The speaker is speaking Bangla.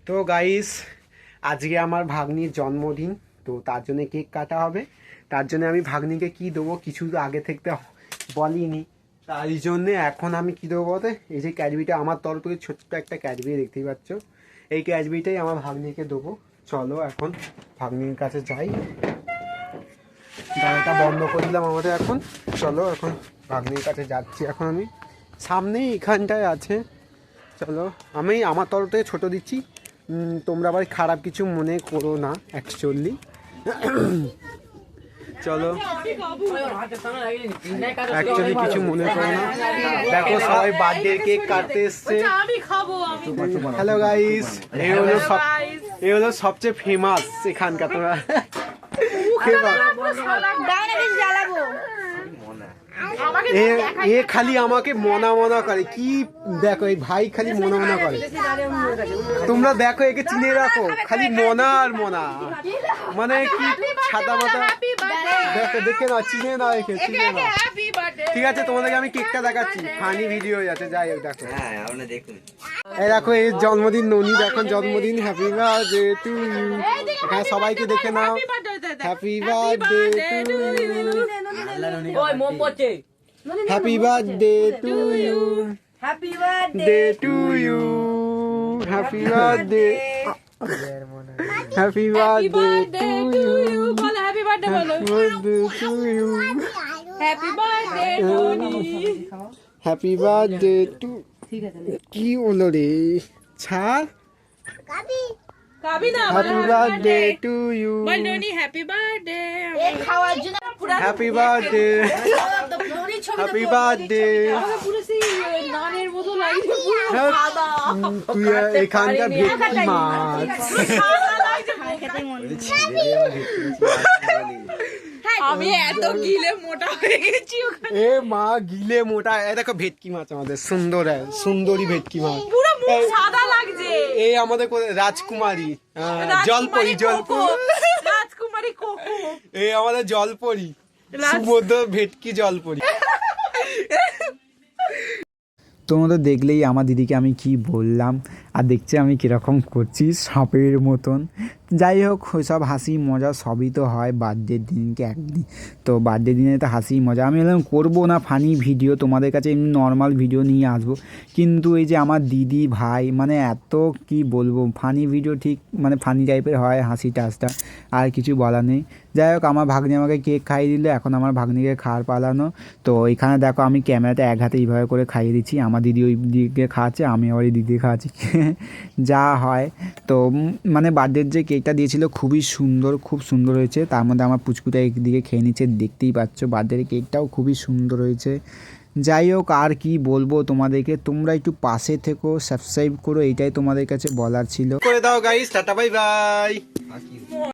তো গাইস, আজকে আমার ভাগ্নির জন্মদিন। তো তার জন্য কেক কাটা হবে। তার জন্য আমি ভাগ্নিকে কি দেবো কিছু তো আগে থেকে বলিনি। তাই জন্যে এখন আমি কি দেবো বলতে, এই যে ক্যাডবেরিটা আমার তরফ থেকে ছোট্ট একটা ক্যাডবেরি দেখতেই পাচ্ছ, এই ক্যাডবেরিটাই আমার ভাগ্নিকে দেবো। চলো এখন ভাগ্নির কাছে যাই। গাড়িটা বন্ধ করে দিলাম আমাদের। এখন চলো এখন ভাগ্নির কাছে যাচ্ছি। এখন আমি সামনেই এখানটায় আছে। চলো আমি আমার তরফ থেকে ছোটো দিচ্ছি, তোমরা আবার খারাপ কিছু মনে করো না অ্যাকচুয়ালি। চলো অ্যাকচুয়ালি কিছু মনে করো না। দেখো সবাই বার্থডে কেক কাটতে এসছে। হ্যালো গাইস, এই হলো সবচেয়ে ফেমাস এখানকার। তোমরা এ খালি আমাকে মনা মনা করে কি, দেখো এই ভাই খালি মনা মনা করে। তোমরা দেখো একে চিনে রাখো, খালি মনা আর মনা, মানে কি ছাতা মাথা। দেখো দেখে না, চিনে না একে, চিনে না। ঠিক আছে, তোমাদেরকে আমি কেকটা দেখাচ্ছি, ফানি ভিডিও আছে। যাই হোক দেখো, এই দেখো এই জন্মদিন ননি, এখন জন্মদিন। Happy birthday to you. হ্যাঁ সবাইকে দেখে নাও, happy birthday to you, happy birthday to you, happy birthday to you, happy birthday, happy birthday to you, happy birthday to you, happy birthday Tony, happy birthday to. কি হলো রে, ছাড়। Happy birthday to you, happy birthday, happy birthday, happy birthday. তুই এখানকার ভেটকি মাছ। আমি এত গিলে মোটা হয়ে গেছি। এ মা গিলে মোটা। এ দেখো ভেটকি মাছ আমাদের, সুন্দর সুন্দরী ভেটকি মাছ, পুরো মুখ সাদা লাগছে। এই আমাদের রাজকুমারী, জলপরি, রাজকুমারী কোকো, এই আমাদের জলপরি, সুমদ্র ভেটকি জলপরি। তোমরা দেখলেই আমার দিদিকে আমি কি বললাম, আর দেখছি আমি কীরকম করছি সাপের মতন। যাই হোক, সব হাসি মজা সবই তো হয় বার্থডের দিনকে একদিন। তো বার্থডে দিনে তো হাসি মজা। আমি বললাম করবো না ফানি ভিডিও, তোমাদের কাছে এমনি নর্মাল ভিডিও নিয়ে আসবো, কিন্তু এই যে আমার দিদি ভাই মানে এত কি বলবো, ফানি ভিডিও ঠিক মানে ফানি টাইপের হয়, হাসি টাসটা, আর কিছু বলার নেই। যাই হোক, আমার ভাগ্নি আমাকে কেক খাইয়ে দিল, এখন আমার ভাগ্নিকে খাওয়ার পালানো। তো এখানে দেখো আমি ক্যামেরাতে এক হাতে এইভাবে করে খাইয়ে দিচ্ছি, আমার দিদি ওই দিকে খাওয়াচ্ছে, আমি আবার এই দিকে খাওয়াচ্ছি। যা হয়। তো মানে বার্থডের যে কেকটা দিয়েছিল খুবই সুন্দর, খুব সুন্দর হয়েছে। তার মধ্যে আমার পুচকুটা একদিকে খেয়ে নিচ্ছে, দেখতেই পাচ্ছ। বার্থডের কেকটাও খুবই সুন্দর হয়েছে। যাই হোক, আর কি বলবো তোমাদেরকে, তোমরা একটু পাশে থেকো, সাবস্ক্রাইব করো, এইটাই তোমাদের কাছে বলার ছিল। করে দাও গাইস, টাটা বাই বাই।